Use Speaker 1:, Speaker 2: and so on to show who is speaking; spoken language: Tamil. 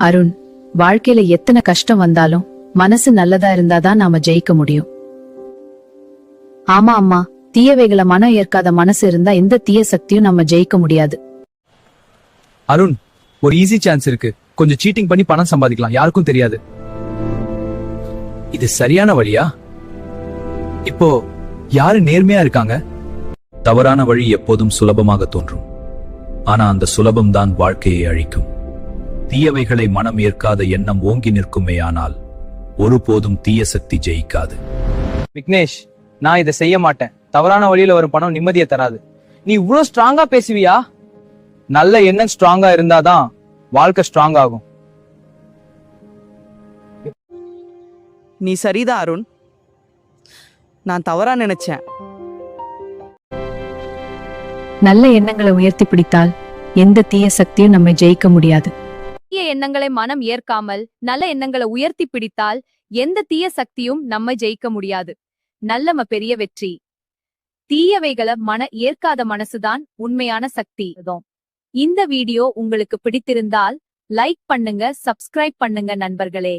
Speaker 1: அருண், வாழ்க்கையில எத்தனை கஷ்டம் வந்தாலும் மனசு நல்லதா இருந்தாதான் நாம ஜெயிக்க முடியும். ஆமா அம்மா, தீயவைகளை மனம் ஏற்காத மனசு இருந்தா எந்த தீய சக்தியும் நம்ம ஜெயிக்க முடியாது.
Speaker 2: அருண், ஒரு ஈஸி சான்ஸ் இருக்கு. கொஞ்சம் சீட்டிங் பண்ணி பணம் சம்பாதிக்கலாம், யாருக்கும் தெரியாது. இது சரியான வழியா? இப்போ யாரு நேர்மையா இருக்காங்க?
Speaker 3: தவறான வழி எப்போதும் சுலபமாக தோன்றும், ஆனா அந்த சுலபம்தான் வாழ்க்கையை அழிக்கும். தீயவைகளை மனம் ஏற்காத எண்ணம் ஓங்கி நிற்குமேயானால் ஒருபோதும் தீய சக்தி ஜெயிக்காது.
Speaker 2: விக்னேஷ், நான் இதை செய்ய மாட்டேன். தவறான வழியில வரும் பணம் நிம்மதியை தராது. நீ இவ்வளவு ஸ்ட்ராங்கா பேசுவியா? நல்ல எண்ணம் ஸ்ட்ராங்கா இருந்தாதான் வாழ்க்கை ஸ்ட்ராங் ஆகும்.
Speaker 4: நீ சரிதான் அருண், நான் தவறா நினைச்சேன்.
Speaker 1: நல்ல எண்ணங்களை உயர்த்தி பிடித்தால் எந்த தீய சக்தியும் நம்ம ஜெயிக்க முடியாது.
Speaker 5: தீய எண்ணங்களை மனம் ஏற்காமல் நல்ல எண்ணங்களை உயர்த்தி பிடித்தால் எந்த தீய சக்தியும் நம்ம ஜெயிக்க முடியாது. நல்லம பெரிய வெற்றி. தீயவைகளை மன ஏற்காத மனசுதான் உண்மையான சக்தி. இந்த வீடியோ உங்களுக்கு பிடித்திருந்தால் லைக் பண்ணுங்க, சப்ஸ்கிரைப் பண்ணுங்க நண்பர்களே.